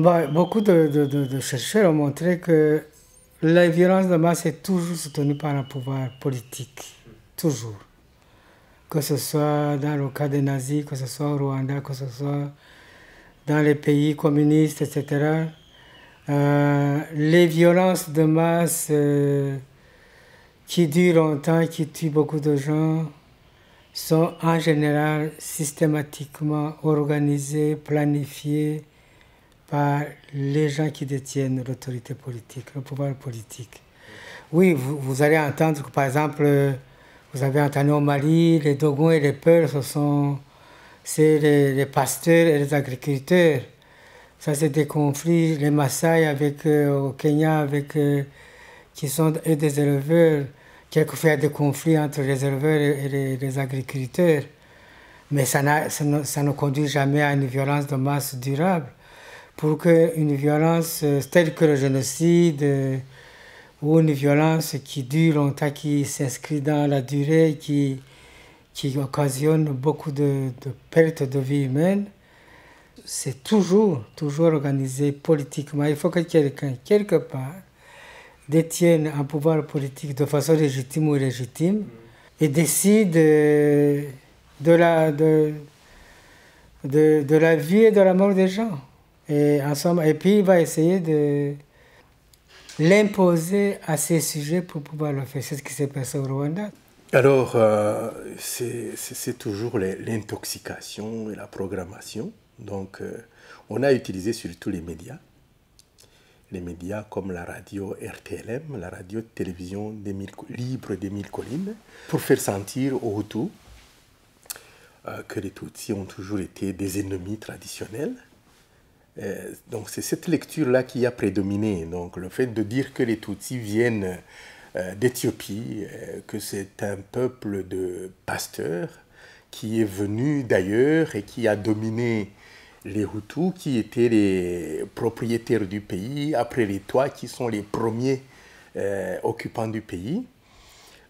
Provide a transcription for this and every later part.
Beaucoup de chercheurs ont montré que la violence de masse est toujours soutenue par un pouvoir politique. Toujours. Que ce soit dans le cas des nazis, que ce soit au Rwanda, que ce soit dans les pays communistes, etc. Les violences de masse qui durent longtemps, qui tuent beaucoup de gens, sont en général systématiquement organisées, planifiées par les gens qui détiennent l'autorité politique, le pouvoir politique. Oui, vous allez entendre que, par exemple, vous avez entendu au Mali, les Dogons et les Peuls, c'est les pasteurs et les agriculteurs. Ça, c'est des conflits, les Maasai au Kenya, qui sont des éleveurs. Quelquefois, il y a des conflits entre les éleveurs et les agriculteurs. Mais ça ne conduit jamais à une violence de masse durable. Pour qu'une violence telle que le génocide ou une violence qui dure longtemps, qui s'inscrit dans la durée, qui occasionne beaucoup de pertes de vie humaine, c'est toujours organisé politiquement. Il faut que quelqu'un, quelque part, détienne un pouvoir politique de façon légitime ou illégitime et décide de la vie et de la mort des gens. Et puis il va essayer de l'imposer à ces sujets pour pouvoir le faire. C'est ce qui s'est passé au Rwanda. Alors, c'est toujours l'intoxication et la programmation. Donc, on a utilisé surtout les médias comme la radio RTLM, la radio-télévision libre des Mille Collines, pour faire sentir aux Hutus que les Tutsis ont toujours été des ennemis traditionnels. Donc c'est cette lecture-là qui a prédominé. Donc le fait de dire que les Tutsis viennent d'Éthiopie, que c'est un peuple de pasteurs qui est venu d'ailleurs et qui a dominé les Hutus, qui étaient les propriétaires du pays, après les Tois, qui sont les premiers occupants du pays.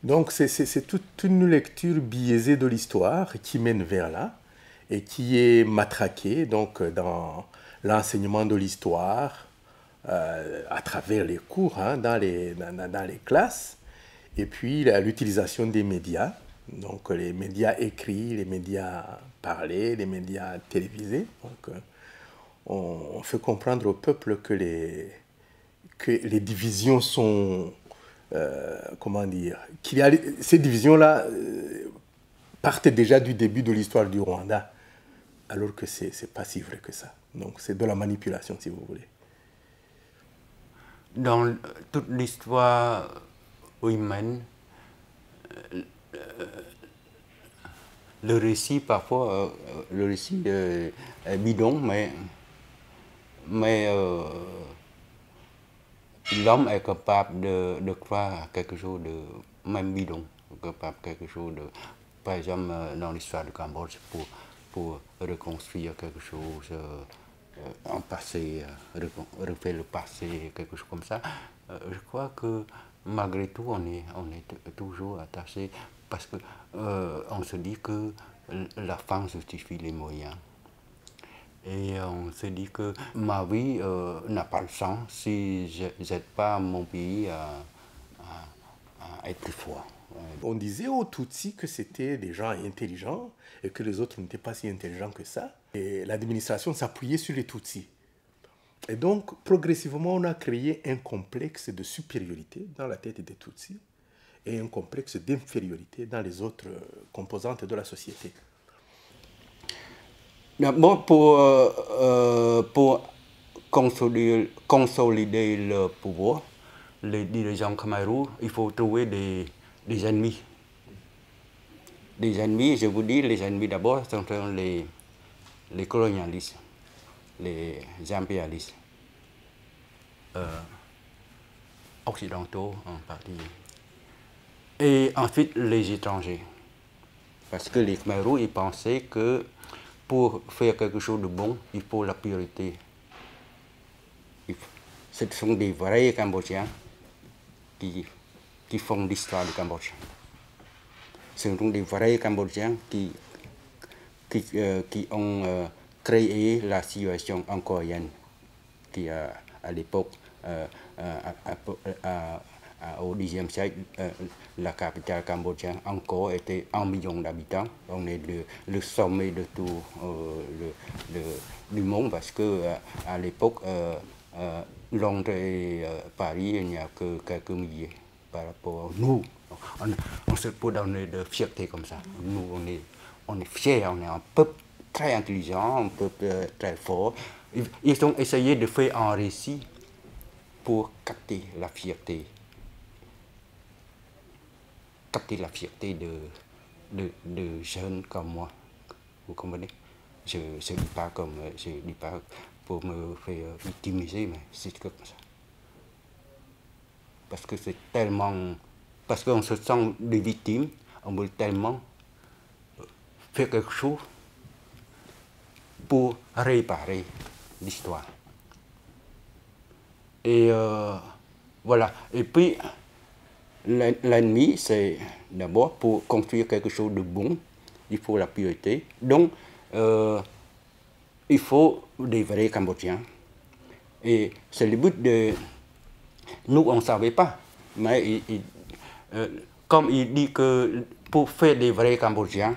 Donc c'est toute une lecture biaisée de l'histoire qui mène vers là et qui est matraquée donc, dans l'enseignement de l'histoire à travers les cours, dans les classes, et puis l'utilisation des médias, donc les médias écrits, les médias parlés, les médias télévisés. Donc on fait comprendre au peuple que les divisions sont... comment dire, ces divisions-là partent déjà du début de l'histoire du Rwanda, alors que ce n'est pas si vrai que ça. Donc c'est de la manipulation, si vous voulez. Dans toute l'histoire humaine, le récit parfois, le récit est bidon, mais l'homme est capable de croire à quelque chose de même bidon, capable de quelque chose de, par exemple dans l'histoire du Cambodge, pour reconstruire quelque chose en passé, refaire le passé, quelque chose comme ça. Je crois que malgré tout, on est toujours attaché parce que on se dit que la fin justifie les moyens. Et on se dit que ma vie n'a pas le sens si je n'aide pas mon pays à être plus fort. On disait aux Tutsis que c'était des gens intelligents et que les autres n'étaient pas si intelligents que ça. Et l'administration s'appuyait sur les Tutsis. Et donc, progressivement, on a créé un complexe de supériorité dans la tête des Tutsis et un complexe d'infériorité dans les autres composantes de la société. D'abord, pour consolider le pouvoir, les dirigeants Khmer, il faut trouver des ennemis. Des ennemis, je vous dis, les ennemis d'abord sont les colonialistes, les impérialistes, occidentaux en partie. Et ensuite, les étrangers. Parce que les Khmer, ils pensaient que pour faire quelque chose de bon, il faut la purité. Ce sont des vrais Cambodgiens qui font l'histoire du Cambodge. Ce sont des vrais Cambodgiens qui ont créé la civilisation angkorienne. qui à l'époque, au Xe siècle, la capitale cambodgienne encore était 1 million d'habitants. On est le sommet de tout du monde parce que à l'époque, Londres et Paris, il n'y a que quelques milliers par rapport à nous. On se peut donner de fierté comme ça. Nous, on est fiers, on est un peuple très intelligent, un peuple très fort. Ils ont essayé de faire un récit pour capter la fierté de jeunes comme moi. Vous comprenez? Je ne dis pas pour me faire victimiser, mais c'est comme ça. Parce que c'est tellement... Parce qu'on se sent des victimes, on veut tellement faire quelque chose pour réparer l'histoire. Et voilà. Et puis, l'ennemi, c'est d'abord pour construire quelque chose de bon, il faut la pureté. Donc, il faut des vrais Cambodgiens. Et c'est le but de... Nous, on ne savait pas. Mais comme il dit que pour faire des vrais Cambodgiens,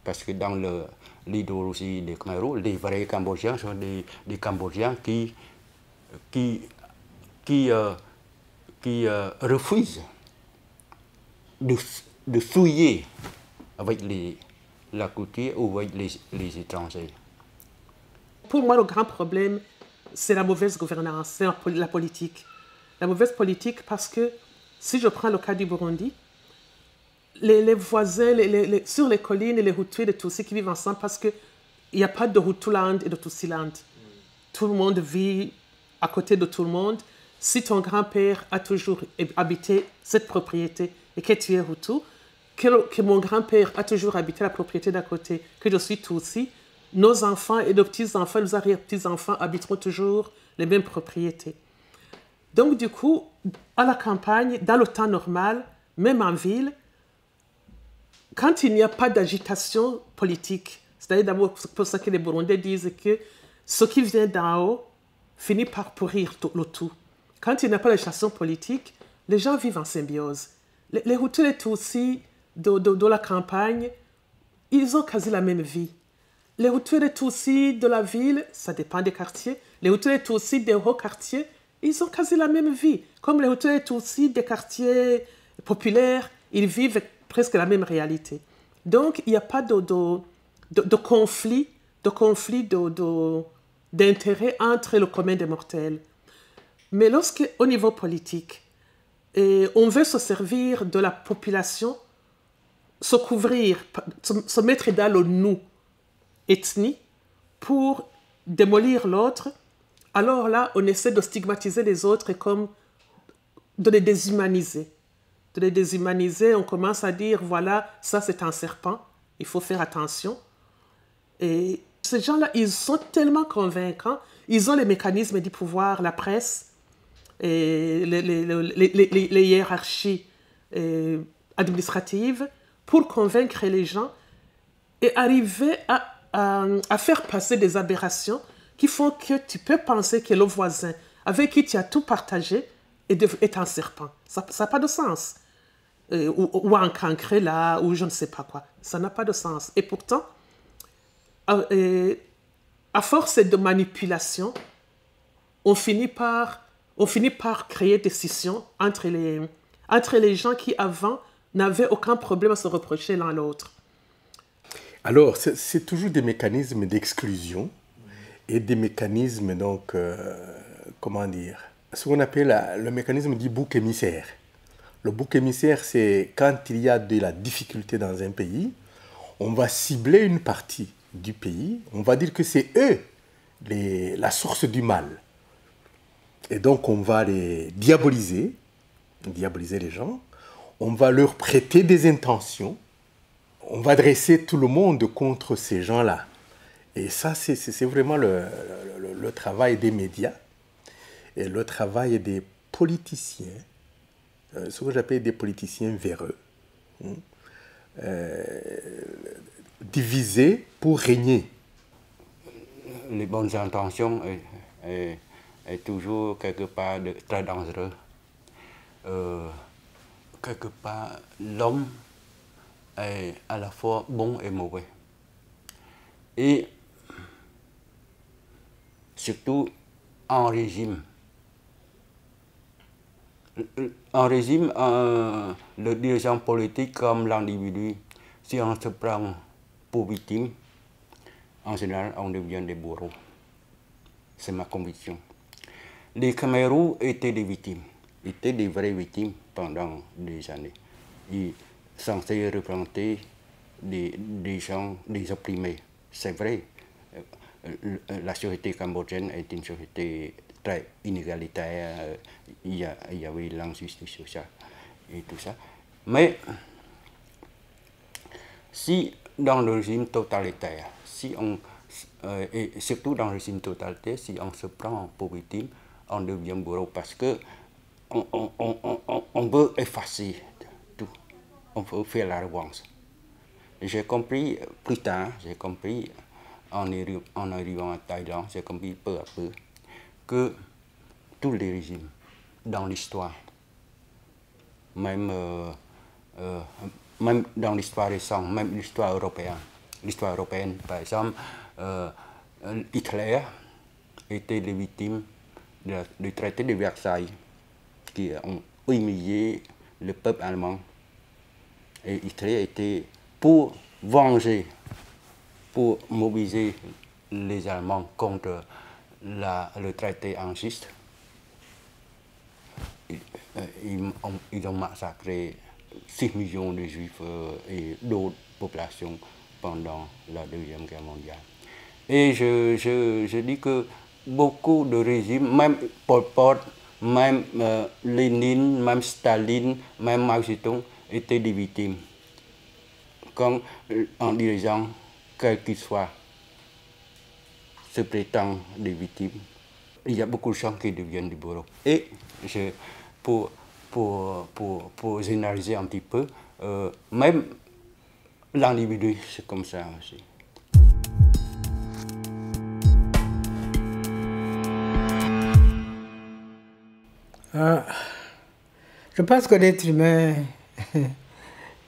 parce que dans l'idéologie des Khmer, les vrais Cambodgiens sont des Cambodgiens qui refusent de souiller avec la culture ou avec les étrangers. Pour moi, le grand problème, c'est la mauvaise gouvernance, c'est la politique. La mauvaise politique parce que, si je prends le cas du Burundi, les voisins sur les collines, les Hutus et les Tutsis qui vivent ensemble parce qu'il n'y a pas de Hutuland et de Tutsiland. Tout le monde vit à côté de tout le monde. Si ton grand-père a toujours habité cette propriété et que tu es Hutu, que mon grand-père a toujours habité la propriété d'à côté, que je suis Tutsi, nos enfants et nos petits-enfants, nos arrière-petits-enfants habiteront toujours les mêmes propriétés. Donc du coup, à la campagne, dans le temps normal, même en ville, quand il n'y a pas d'agitation politique, c'est-à-dire d'abord pour ça que les Burundais disent que ce qui vient d'en haut finit par pourrir le tout. Quand il n'y a pas d'agitation politique, les gens vivent en symbiose. Les Hutus et les Tutsis de la campagne, ils ont quasi la même vie. Les Hutus et les Tutsis de la ville, ça dépend des quartiers, les Hutus et les Tutsis des hauts quartiers, ils ont quasi la même vie. Comme les Hutus et les Tutsis des quartiers populaires, ils vivent presque la même réalité. Donc, il n'y a pas de conflit, d'intérêt entre le commun des mortels. Mais lorsque, au niveau politique, on veut se servir de la population, se couvrir, se mettre dans le nous ethnie pour démolir l'autre, alors là, on essaie de stigmatiser les autres et comme de les déshumaniser. De les déshumaniser, on commence à dire, voilà, ça c'est un serpent, il faut faire attention. Et ces gens-là, ils sont tellement convaincants, ils ont les mécanismes du pouvoir, la presse, et les hiérarchies administratives pour convaincre les gens et arriver à faire passer des aberrations qui font que tu peux penser que le voisin avec qui tu as tout partagé est un serpent. Ça n'a pas de sens. Ou un cancre là, ou je ne sais pas quoi. Ça n'a pas de sens. Et pourtant, à force de manipulation, on finit par créer des scissions entre les gens qui, avant, n'avaient aucun problème à se reprocher l'un l'autre. Alors, c'est toujours des mécanismes d'exclusion et des mécanismes, donc, comment dire, ce qu'on appelle le mécanisme du bouc émissaire. Le bouc émissaire, c'est quand il y a de la difficulté dans un pays, on va cibler une partie du pays, on va dire que c'est eux la source du mal. Et donc, on va les diaboliser les gens, on va leur prêter des intentions, on va dresser tout le monde contre ces gens-là. Et ça, c'est vraiment le travail des médias et le travail des politiciens, ce que j'appelle des politiciens véreux, divisés pour régner. Les bonnes intentions est toujours quelque part très dangereux. Quelque part, l'homme est à la fois bon et mauvais. Et surtout en régime. En régime, le dirigeant politique comme l'individu, si on se prend pour victime, en général, on devient des bourreaux. C'est ma conviction. Les Khmer Rouge étaient des victimes, étaient des vraies victimes pendant des années. Ils sont censés représenter des gens, des opprimés. C'est vrai. La société cambodgienne est une société très inégalitaire. Il y avait l'injustice sociale et tout ça. Mais si dans le régime totalitaire, et surtout dans le régime totalitaire, si on se prend pour victime, on devient bourreau parce que on veut effacer tout. On veut faire la revanche. J'ai compris plus tard, en arrivant à Thaïlande, j'ai compris peu à peu que tous les régimes dans l'histoire, même dans l'histoire récente, même l'histoire européenne, par exemple, Hitler était les victimes du traité de Versailles qui ont humilié le peuple allemand. Et Hitler était pour venger, pour mobiliser les Allemands contre le traité injuste. Ils ont massacré 6 millions de Juifs et d'autres populations pendant la Deuxième Guerre mondiale. Et je dis que beaucoup de régimes, même Pol Pot, même Lénine, même Staline, même Mao Zedong, étaient des victimes. Quand un dirigeant, quel qu'il soit, se prétend des victimes, il y a beaucoup de gens qui deviennent des bourreaux. Et pour généraliser un petit peu, même l'individu, c'est comme ça aussi. Je pense que l'être humain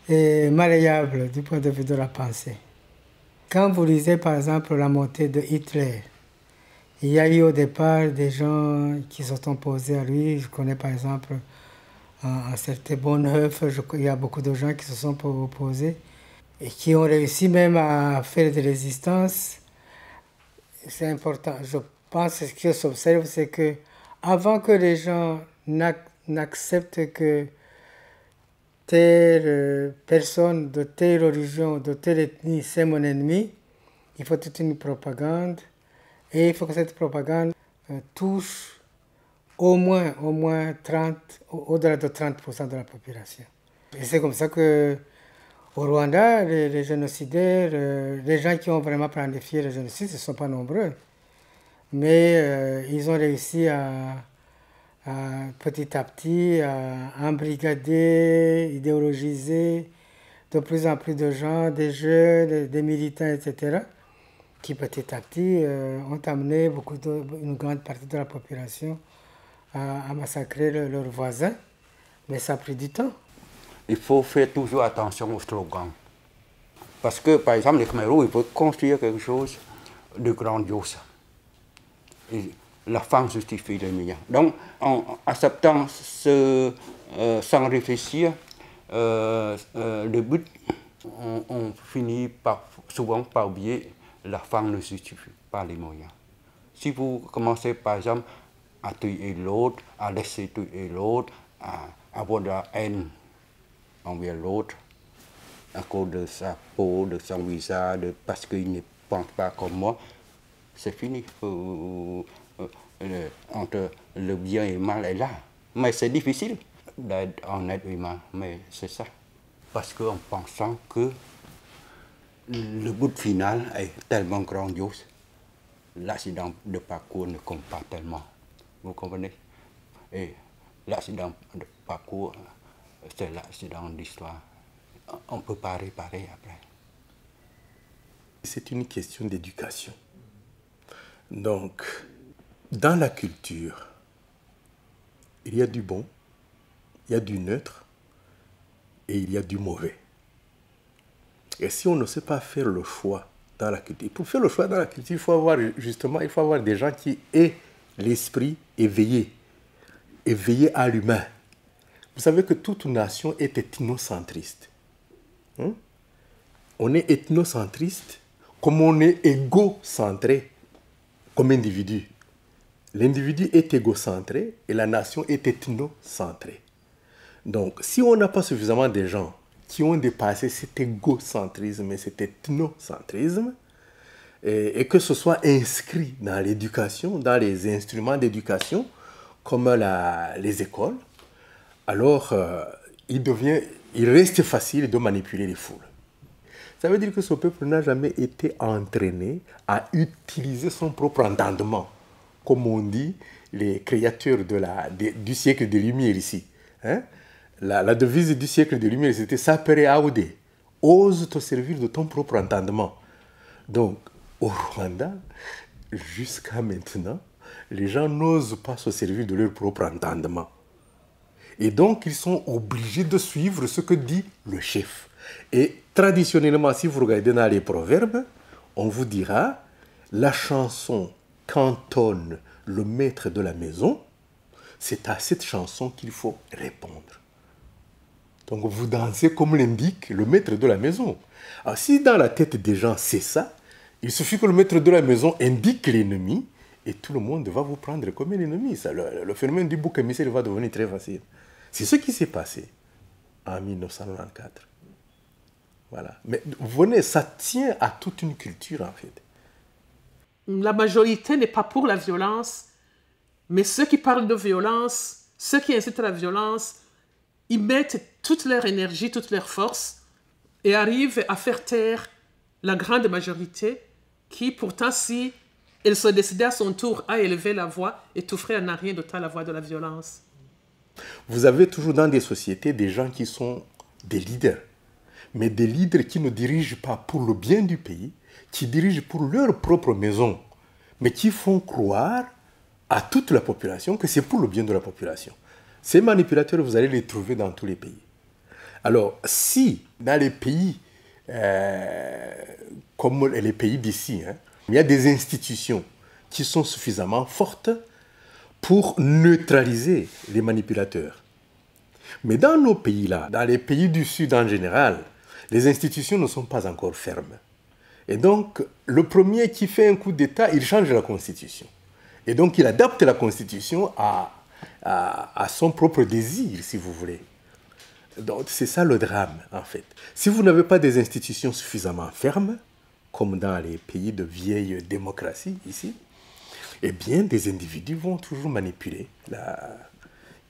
est malléable du point de vue de la pensée. Quand vous lisez par exemple la montée de Hitler, il y a eu au départ des gens qui se sont opposés à lui. Je connais par exemple un certain Bonhoeffer, il y a beaucoup de gens qui se sont opposés et qui ont réussi même à faire des résistances. C'est important. Je pense que ce qui s'observe, c'est que avant que les gens n'acceptent que telle personne de telle religion, de telle ethnie, c'est mon ennemi, il faut toute une propagande. Et il faut que cette propagande touche au moins 30, au-delà de 30% de la population. Et c'est comme ça que au Rwanda, les génocidaires, les gens qui ont vraiment planifié le génocide, ce ne sont pas nombreux. Mais ils ont réussi petit à petit à embrigader, idéologiser de plus en plus de gens, des jeunes, des militants, etc., qui petit à petit ont amené une grande partie de la population à massacrer leurs voisins. Mais ça a pris du temps. Il faut faire toujours attention aux slogans. Parce que, par exemple, les Khmer Rouge, ils veulent construire quelque chose de grandiose. Et la fin justifie les moyens. Donc, en acceptant sans réfléchir le but, on finit souvent par oublier la fin ne justifie pas les moyens. Si vous commencez, par exemple, à tuer l'autre, à laisser tuer l'autre, à avoir de la haine envers l'autre, à cause de sa peau, de son visage, parce qu'il ne pense pas comme moi, c'est fini. Entre le bien et le mal est là. Mais c'est difficile d'être un être humain, mais c'est ça. Parce qu'en pensant que le but final est tellement grandiose, l'accident de parcours ne compte pas tellement. Vous comprenez? Et l'accident de parcours, c'est l'accident d'histoire. On ne peut pas réparer après. C'est une question d'éducation. Donc, dans la culture, il y a du bon, il y a du neutre et il y a du mauvais. Et si on ne sait pas faire le choix dans la culture, pour faire le choix dans la culture, il faut avoir des gens qui aient l'esprit éveillé à l'humain. Vous savez que toute nation est ethnocentriste. On est ethnocentriste comme on est égocentré comme individu. L'individu est égocentré et la nation est ethnocentrée. Donc, si on n'a pas suffisamment de gens qui ont dépassé cet égocentrisme et cet ethnocentrisme, et que ce soit inscrit dans l'éducation, dans les instruments d'éducation, comme les écoles, alors il reste facile de manipuler les foules. Ça veut dire que ce peuple n'a jamais été entraîné à utiliser son propre entendement, comme on dit les créateurs du siècle des Lumières ici. La devise du siècle des Lumières, c'était « Sapere aude », ose te servir de ton propre entendement. Donc, au Rwanda, jusqu'à maintenant, les gens n'osent pas se servir de leur propre entendement. Et donc, ils sont obligés de suivre ce que dit le chef. Et traditionnellement, si vous regardez dans les proverbes, on vous dira « La chanson qu'entonne le maître de la maison, c'est à cette chanson qu'il faut répondre. » Donc vous dansez comme l'indique le maître de la maison. Alors si dans la tête des gens c'est ça, il suffit que le maître de la maison indique l'ennemi et tout le monde va vous prendre comme un ennemi. Ça, le phénomène du bouc émissaire va devenir très facile. C'est ce qui s'est passé en 1994. Voilà. Mais vous voyez, ça tient à toute une culture en fait. La majorité n'est pas pour la violence, mais ceux qui parlent de violence, ceux qui incitent à la violence, ils mettent toute leur énergie, toute leur force et arrivent à faire taire la grande majorité qui, pourtant, si elle se décidait à son tour à élever la voix, étoufferait en arrière de la voix de la violence. Vous avez toujours dans des sociétés des gens qui sont des leaders, mais des leaders qui ne dirigent pas pour le bien du pays, qui dirigent pour leur propre maison, mais qui font croire à toute la population que c'est pour le bien de la population. Ces manipulateurs, vous allez les trouver dans tous les pays. Alors, si dans les pays comme les pays d'ici, il y a des institutions qui sont suffisamment fortes pour neutraliser les manipulateurs. Mais dans nos pays-là, dans les pays du Sud en général, les institutions ne sont pas encore fermes. Et donc, le premier qui fait un coup d'État, il change la Constitution. Et donc, il adapte la Constitution à son propre désir, si vous voulez. Donc, c'est ça le drame, en fait. Si vous n'avez pas des institutions suffisamment fermes, comme dans les pays de vieille démocratie, ici, eh bien, des individus vont toujours manipuler.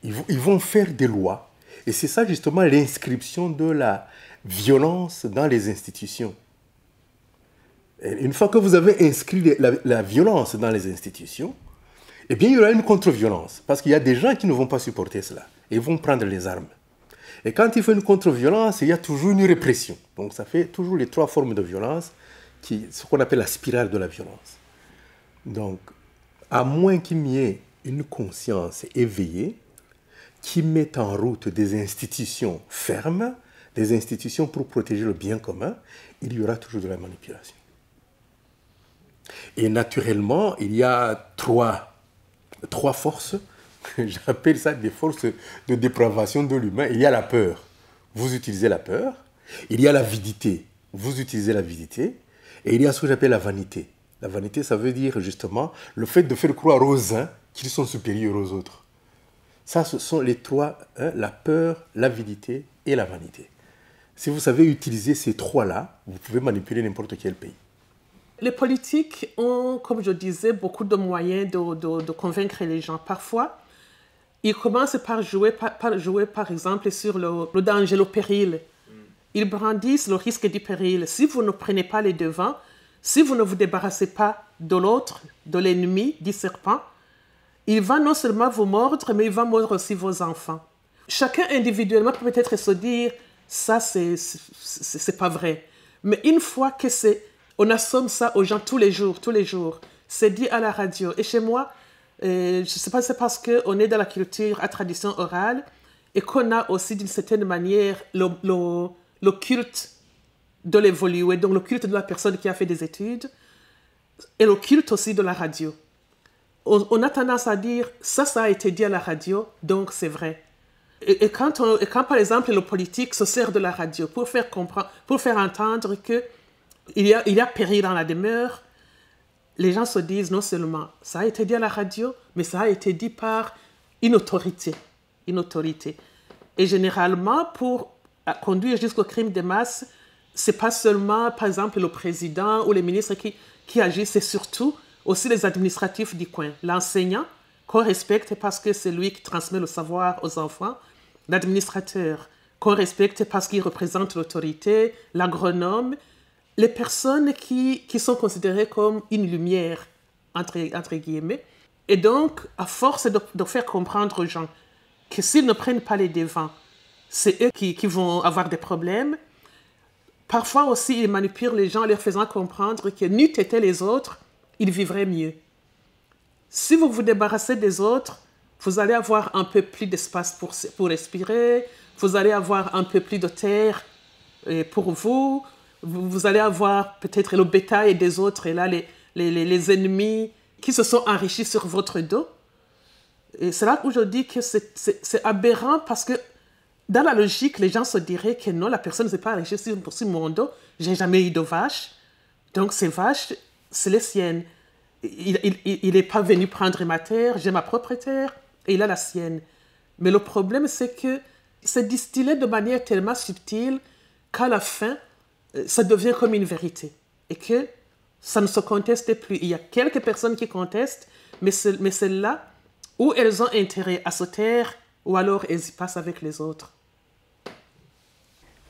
Ils vont faire des lois. Et c'est ça, justement, l'inscription de la violence dans les institutions. Et une fois que vous avez inscrit la violence dans les institutions, eh bien, il y aura une contre-violence. Parce qu'il y a des gens qui ne vont pas supporter cela. Et ils vont prendre les armes. Et quand il fait une contre-violence, il y a toujours une répression. Donc, ça fait toujours les trois formes de violence, ce qu'on appelle la spirale de la violence. Donc, à moins qu'il n'y ait une conscience éveillée qui mette en route des institutions fermes, des institutions pour protéger le bien commun, il y aura toujours de la manipulation. Et naturellement, il y a trois forces, j'appelle ça des forces de dépravation de l'humain. Il y a la peur, vous utilisez la peur. Il y a l'avidité, vous utilisez l'avidité. Et il y a ce que j'appelle la vanité. La vanité, ça veut dire justement le fait de faire croire aux uns qu'ils sont supérieurs aux autres. Ça, ce sont les trois, la peur, l'avidité et la vanité. Si vous savez utiliser ces trois-là, vous pouvez manipuler n'importe quel pays. Les politiques ont, comme je disais, beaucoup de moyens de convaincre les gens. Parfois, ils commencent par jouer, par exemple, sur le danger, le péril. Ils brandissent le risque du péril. Si vous ne prenez pas les devants, si vous ne vous débarrassez pas de l'autre, de l'ennemi, du serpent, il va non seulement vous mordre, mais il va mordre aussi vos enfants. Chacun individuellement peut peut-être se dire, ça c'est pas vrai. Mais une fois que on assomme ça aux gens tous les jours, c'est dit à la radio. Et chez moi, Je ne sais pas, c'est parce qu'on est dans la culture à tradition orale et qu'on a aussi d'une certaine manière le culte de l'évoluer, donc le culte de la personne qui a fait des études et le culte aussi de la radio. On a tendance à dire ça a été dit à la radio, donc c'est vrai. Et quand par exemple le politique se sert de la radio pour faire comprendre, pour faire entendre qu'il y a péril dans la demeure, les gens se disent non seulement ça a été dit à la radio, mais ça a été dit par une autorité. Et généralement, pour conduire jusqu'au crime de masse, c'est pas seulement, par exemple, le président ou les ministres qui agissent, c'est surtout aussi les administratifs du coin. L'enseignant, qu'on respecte parce que c'est lui qui transmet le savoir aux enfants. L'administrateur, qu'on respecte parce qu'il représente l'autorité. L'agronome. Les personnes qui sont considérées comme une lumière, entre guillemets. Et donc, à force de faire comprendre aux gens que s'ils ne prennent pas les devants, c'est eux qui vont avoir des problèmes. Parfois aussi, ils manipulent les gens en leur faisant comprendre que n'eût été les autres, ils vivraient mieux. Si vous vous débarrassez des autres, vous allez avoir un peu plus d'espace pour respirer, vous allez avoir un peu plus de terre pour vous, vous allez avoir peut-être le bétail des autres et là les ennemis qui se sont enrichis sur votre dos. Et c'est là où je dis que c'est aberrant parce que dans la logique, les gens se diraient que non, la personne ne s'est pas enrichie sur mon dos, j'ai jamais eu de vache, donc ces vaches, c'est les siennes. Il n'est pas venu prendre ma terre, j'ai ma propre terre et il a la sienne. Mais le problème, c'est que c'est distillé de manière tellement subtile qu'à la fin, ça devient comme une vérité. Et que ça ne se conteste plus. Il y a quelques personnes qui contestent, mais c'est là où elles ont intérêt à se taire ou alors elles y passent avec les autres.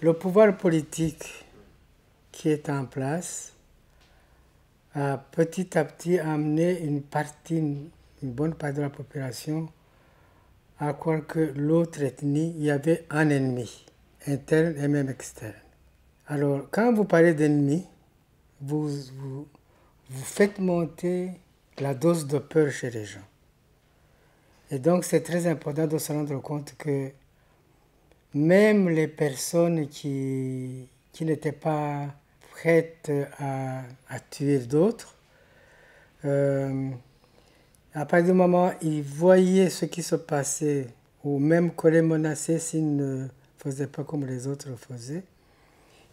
Le pouvoir politique qui est en place a petit à petit amené une bonne partie de la population à croire que l'autre ethnie, il y avait un ennemi, interne et même externe. Alors, quand vous parlez d'ennemi, vous faites monter la dose de peur chez les gens. Et donc, c'est très important de se rendre compte que même les personnes qui n'étaient pas prêtes à tuer d'autres, à partir du moment où ils voyaient ce qui se passait, ou même qu'on les menaçait s'ils ne faisaient pas comme les autres le faisaient,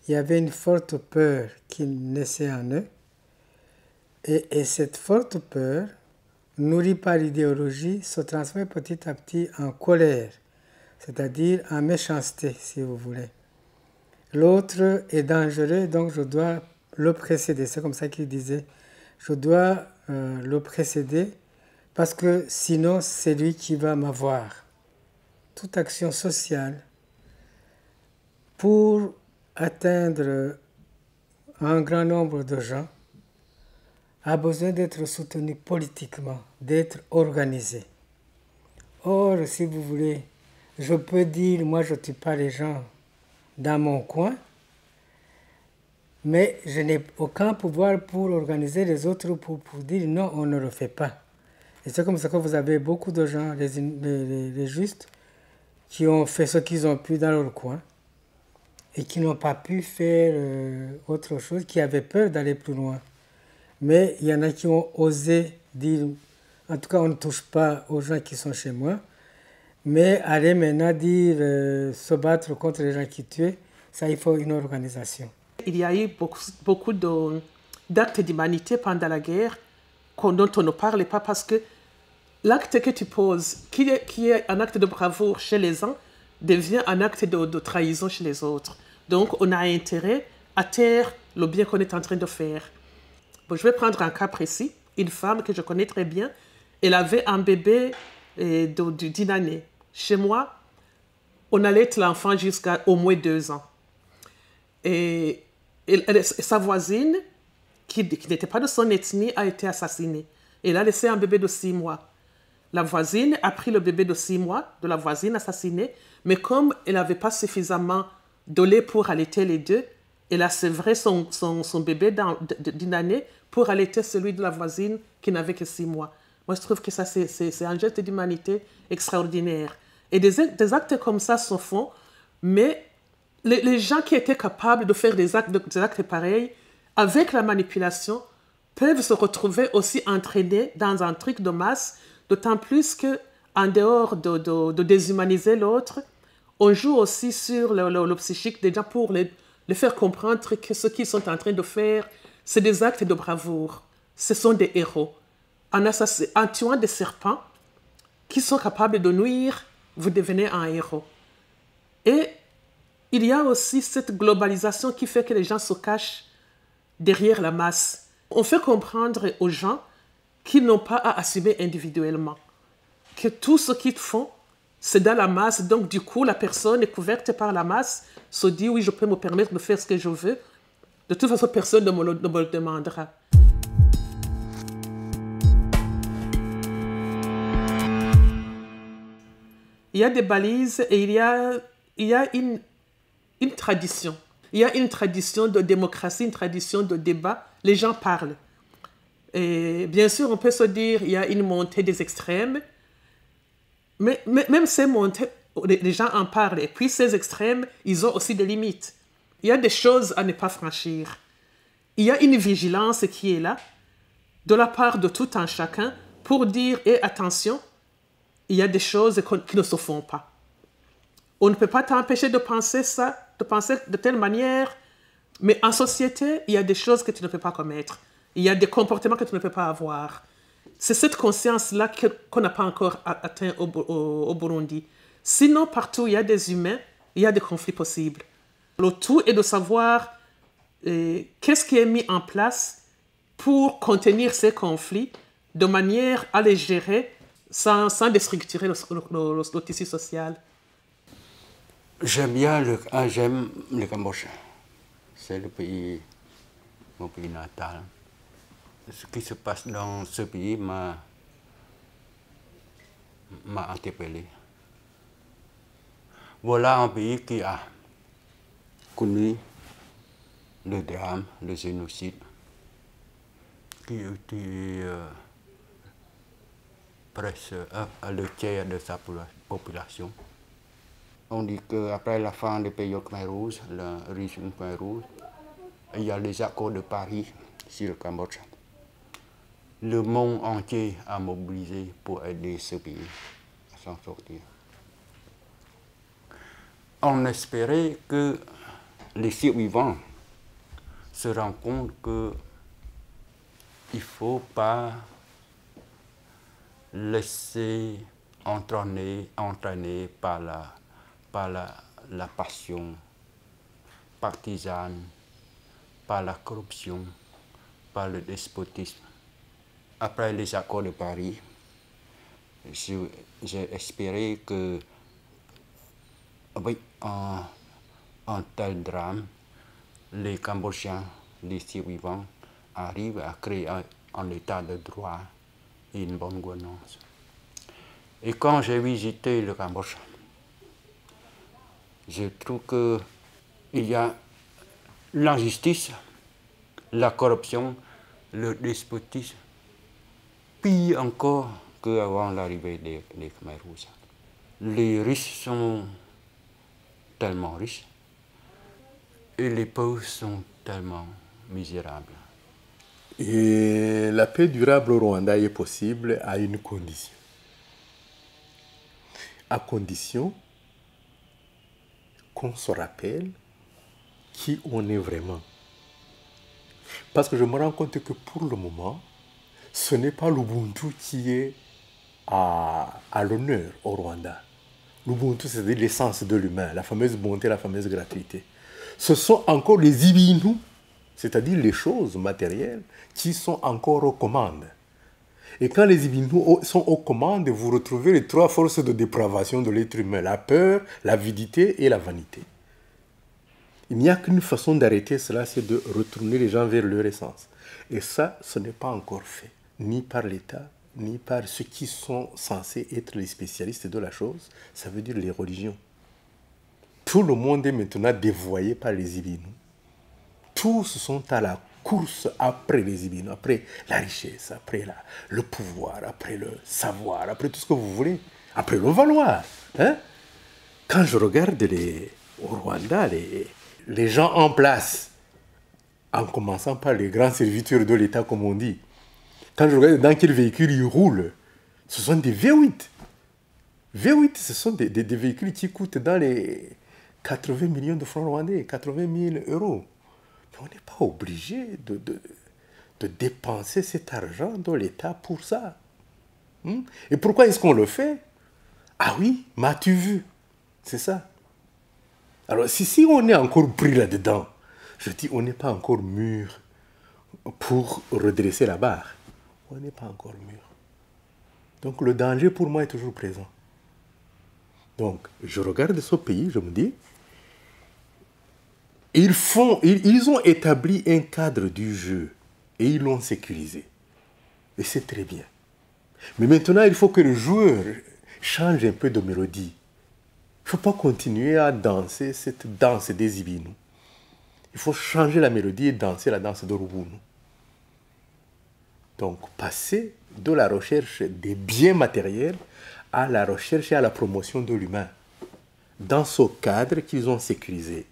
il y avait une forte peur qui naissait en eux. Et cette forte peur, nourrie par l'idéologie, se transforme petit à petit en colère, c'est-à-dire en méchanceté, si vous voulez. L'autre est dangereux, donc je dois le précéder. C'est comme ça qu'il disait. Je dois le précéder parce que sinon, c'est lui qui va m'avoir. Toute action sociale pour atteindre un grand nombre de gens a besoin d'être soutenu politiquement, d'être organisé. Or, si vous voulez, je peux dire, moi je ne tue pas les gens dans mon coin, mais je n'ai aucun pouvoir pour organiser les autres, pour dire non, on ne le fait pas. Et c'est comme ça que vous avez beaucoup de gens, les justes, qui ont fait ce qu'ils ont pu dans leur coin et qui n'ont pas pu faire autre chose, qui avaient peur d'aller plus loin. Mais il y en a qui ont osé dire, en tout cas on ne touche pas aux gens qui sont chez moi, mais aller maintenant dire, se battre contre les gens qui tuent, ça il faut une organisation. Il y a eu beaucoup d'actes d'humanité pendant la guerre dont on ne parle pas parce que l'acte que tu poses, qui est un acte de bravoure chez les uns, devient un acte de trahison chez les autres. Donc on a intérêt à taire le bien qu'on est en train de faire. Bon, je vais prendre un cas précis. Une femme que je connais très bien, elle avait un bébé d'une année. Chez moi, on allait l'enfant jusqu'à au moins 2 ans. Et sa voisine, qui n'était pas de son ethnie, a été assassinée. Elle a laissé un bébé de 6 mois. La voisine a pris le bébé de 6 mois de la voisine assassinée, mais comme elle n'avait pas suffisamment de lait pour allaiter les deux, elle a sévré son bébé d'une année pour allaiter celui de la voisine qui n'avait que 6 mois. Moi, je trouve que ça, c'est un geste d'humanité extraordinaire. Et des actes comme ça se font, mais les gens qui étaient capables de faire des actes pareils, avec la manipulation, peuvent se retrouver aussi entraînés dans un truc de masse, d'autant plus qu'en dehors de déshumaniser l'autre, on joue aussi sur le psychique des gens pour les faire comprendre que ce qu'ils sont en train de faire, c'est des actes de bravoure. Ce sont des héros. En tuant des serpents qui sont capables de nuire, vous devenez un héros. Et il y a aussi cette globalisation qui fait que les gens se cachent derrière la masse. On fait comprendre aux gens qu'ils n'ont pas à assumer individuellement, que tout ce qu'ils font, c'est dans la masse. Donc, du coup, la personne est couverte par la masse, se dit, oui, je peux me permettre de faire ce que je veux. De toute façon, personne ne me le demandera. Il y a des balises et il y a une tradition. Il y a une tradition de démocratie, une tradition de débat. Les gens parlent. Et bien sûr, on peut se dire qu'il y a une montée des extrêmes. Mais même ces montées, les gens en parlent. Et puis ces extrêmes, ils ont aussi des limites. Il y a des choses à ne pas franchir. Il y a une vigilance qui est là, de la part de tout un chacun, pour dire, attention, il y a des choses qui ne se font pas. On ne peut pas t'empêcher de penser ça, de penser de telle manière, mais en société, il y a des choses que tu ne peux pas commettre. Il y a des comportements que tu ne peux pas avoir. C'est cette conscience-là qu'on n'a pas encore atteint au Burundi. Sinon, partout, il y a des humains, il y a des conflits possibles. Le tout est de savoir qu'est-ce qui est mis en place pour contenir ces conflits de manière à les gérer sans déstructurer le tissu social. J'aime bien le Cambodge. C'est mon pays natal. Ce qui se passe dans ce pays m'a interpellé. Voilà un pays qui a connu le drame, le génocide, qui a été presque le tiers de sa population. On dit qu'après la fin de la période Khmer Rouge, le régime Khmer Rouge, il y a les accords de Paris sur le Cambodge. Le monde entier a mobilisé pour aider ce pays à s'en sortir. On espérait que les survivants se rendent compte qu'il ne faut pas laisser entraîner par la passion partisane, par la corruption, par le despotisme. Après les accords de Paris, j'ai espéré que, avec un tel drame, les Cambodgiens, les survivants, arrivent à créer un état de droit et une bonne gouvernance. Et quand j'ai visité le Cambodge, je trouve qu'il y a l'injustice, la corruption, le despotisme, pire encore qu'avant l'arrivée des Khmer Rouges. Les riches sont tellement riches et les pauvres sont tellement misérables. Et la paix durable au Rwanda est possible à une condition. À condition qu'on se rappelle qui on est vraiment. Parce que je me rends compte que pour le moment, ce n'est pas l'Ubuntu qui est à l'honneur au Rwanda. L'Ubuntu, c'est l'essence de l'humain, la fameuse bonté, la fameuse gratuité. Ce sont encore les ibinous, c'est-à-dire les choses matérielles, qui sont encore aux commandes. Et quand les ibinous sont aux commandes, vous retrouvez les trois forces de dépravation de l'être humain, la peur, l'avidité et la vanité. Il n'y a qu'une façon d'arrêter cela, c'est de retourner les gens vers leur essence. Et ça, ce n'est pas encore fait, ni par l'État, ni par ceux qui sont censés être les spécialistes de la chose, ça veut dire les religions. Tout le monde est maintenant dévoyé par les ibinous. Tous sont à la course après les Ibino, après la richesse, après le pouvoir, après le savoir, après tout ce que vous voulez, après le valoir. Hein? Quand je regarde au Rwanda, les gens en place, en commençant par les grands serviteurs de l'État, comme on dit, quand je regarde dans quel véhicule ils roulent, ce sont des V8. V8, ce sont des véhicules qui coûtent dans les 80 millions de francs rwandais, 80 000 euros. Mais on n'est pas obligé de dépenser cet argent de l'État pour ça. Et pourquoi est-ce qu'on le fait? Ah oui, m'as-tu vu? C'est ça. Alors, si on est encore pris là-dedans, je dis, on n'est pas encore mûr pour redresser la barre. On n'est pas encore mûr. Donc, le danger pour moi est toujours présent. Donc, je regarde ce pays, je me dis, ils ont établi un cadre du jeu et ils l'ont sécurisé. Et c'est très bien. Mais maintenant, il faut que le joueur change un peu de mélodie. Il ne faut pas continuer à danser cette danse des Ibino. Il faut changer la mélodie et danser la danse de Rubunu. Donc, passer de la recherche des biens matériels à la recherche et à la promotion de l'humain. Dans ce cadre qu'ils ont sécurisé.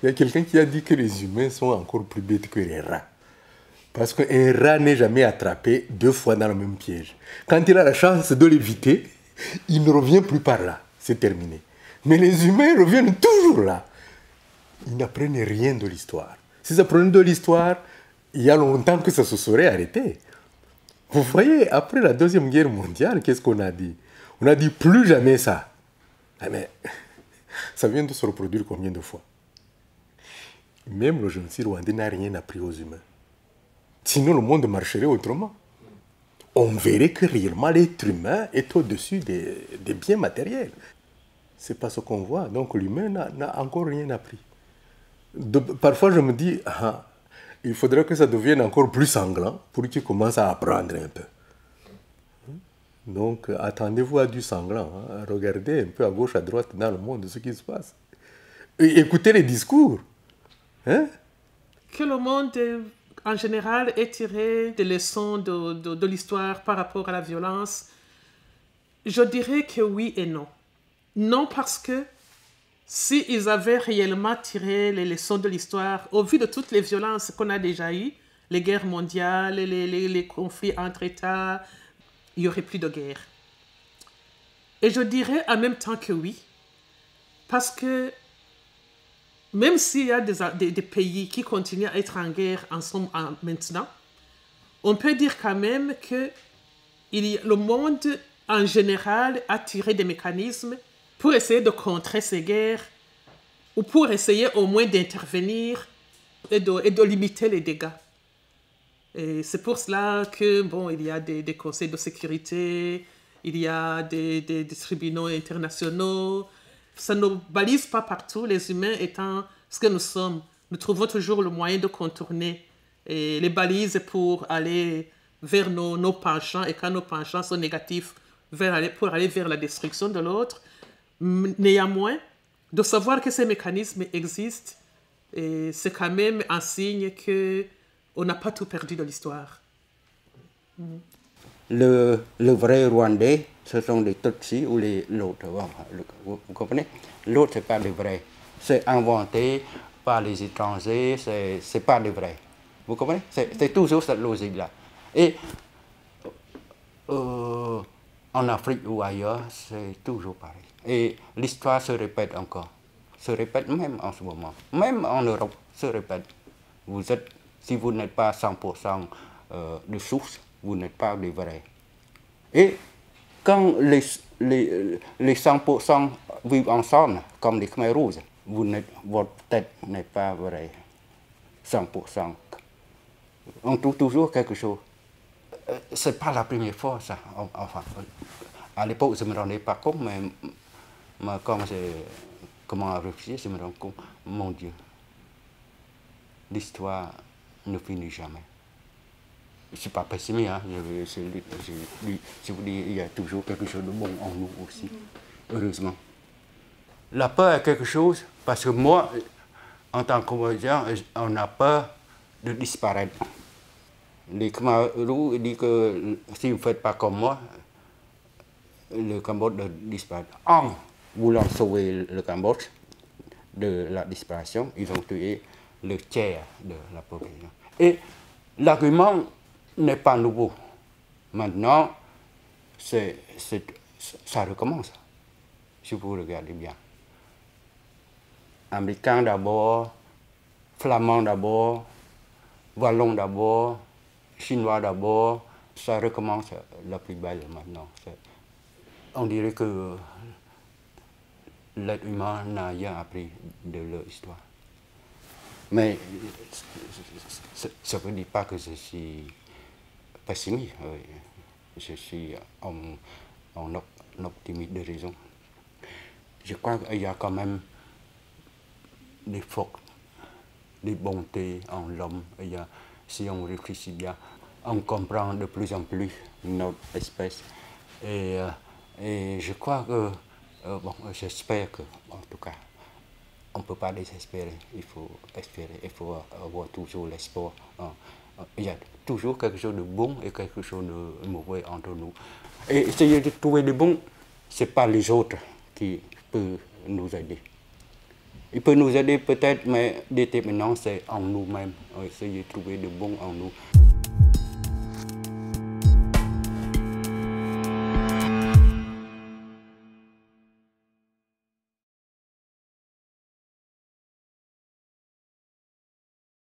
Il y a quelqu'un qui a dit que les humains sont encore plus bêtes que les rats. Parce qu'un rat n'est jamais attrapé 2 fois dans le même piège. Quand il a la chance de l'éviter, il ne revient plus par là. C'est terminé. Mais les humains reviennent toujours là. Ils n'apprennent rien de l'histoire. S'ils apprenaient de l'histoire, il y a longtemps que ça se serait arrêté. Vous voyez, après la Deuxième Guerre mondiale, qu'est-ce qu'on a dit? On a dit plus jamais ça. Ah mais, ça vient de se reproduire combien de fois? Même le génocide rwandais n'a rien appris aux humains. Sinon, le monde marcherait autrement. On verrait que réellement l'être humain est au-dessus des biens matériels. Ce n'est pas ce qu'on voit. Donc l'humain n'a encore rien appris. Parfois, je me dis, il faudrait que ça devienne encore plus sanglant pour qu'il commence à apprendre un peu. Donc, attendez-vous à du sanglant. Regardez un peu à gauche, à droite dans le monde ce qui se passe. Et écoutez les discours. Que le monde, en général, ait tiré des leçons de l'histoire par rapport à la violence, je dirais que oui et non. Non, parce que s'ils avaient réellement tiré les leçons de l'histoire, au vu de toutes les violences qu'on a déjà eues, les guerres mondiales, les conflits entre États, il n'y aurait plus de guerre. Et je dirais en même temps que oui, parce que même s'il y a des pays qui continuent à être en guerre maintenant, on peut dire quand même que le monde en général a tiré des mécanismes pour essayer de contrer ces guerres ou pour essayer au moins d'intervenir et de limiter les dégâts. Et c'est pour cela que, il y a des conseils de sécurité, il y a des tribunaux internationaux. Ça ne balise pas partout, les humains étant ce que nous sommes. Nous trouvons toujours le moyen de contourner les balises pour aller vers nos penchants, et quand nos penchants sont négatifs, pour aller vers la destruction de l'autre. Néanmoins, de savoir que ces mécanismes existent, c'est quand même un signe qu'on n'a pas tout perdu de l'histoire. Le vrai Rwandais, ce sont les Tutsis ou l'autre. Vous comprenez? L'autre, ce n'est pas le vrai. C'est inventé par les étrangers, ce n'est pas le vrai. Vous comprenez? C'est toujours cette logique-là. Et en Afrique ou ailleurs, c'est toujours pareil. Et l'histoire se répète encore. Se répète même en ce moment. Même en Europe, se répète. Si vous n'êtes pas 100% de source, vous n'êtes pas le vrai. Et quand les 100% vivent ensemble, comme les Khmer rouges, votre tête n'est pas vraie. 100%. On trouve toujours quelque chose. Ce n'est pas la première fois, ça. Enfin, à l'époque, je ne me rendais pas compte, mais quand j'ai commencé à réfléchir, je me rends compte, mon Dieu, l'histoire ne finit jamais. Je ne suis pas pessimiste, hein. Je vous dis, il y a toujours quelque chose de bon en nous aussi, heureusement. La peur est quelque chose, parce que moi, en tant que Cambodgien, on a peur de disparaître. Les Khmer disent que si vous ne faites pas comme moi, le Cambodge doit disparaître. En voulant sauver le Cambodge de la disparition, ils ont tué le tiers de la population. Et l'argument n'est pas nouveau. Maintenant, ça recommence, si vous regardez bien. Américains d'abord, Flamands d'abord, Wallons d'abord, Chinois d'abord, ça recommence la plus belle maintenant. On dirait que l'être humain n'a rien appris de leur histoire. Mais ça ne veut dire pas que je suis pessimiste. Je suis en optimiste de raison. Je crois qu'il y a quand même des forces, des bontés en l'homme. Si on réfléchit bien, on comprend de plus en plus notre espèce. Et je crois que, j'espère que, en tout cas, on ne peut pas désespérer. Il faut espérer, il faut avoir toujours l'espoir. Il y a toujours quelque chose de bon et quelque chose de mauvais entre nous. Et essayer de trouver le bon, ce n'est pas les autres qui peuvent nous aider. Ils peuvent nous aider peut-être, mais déterminant, c'est en nous-mêmes. Essayer de trouver le bon en nous.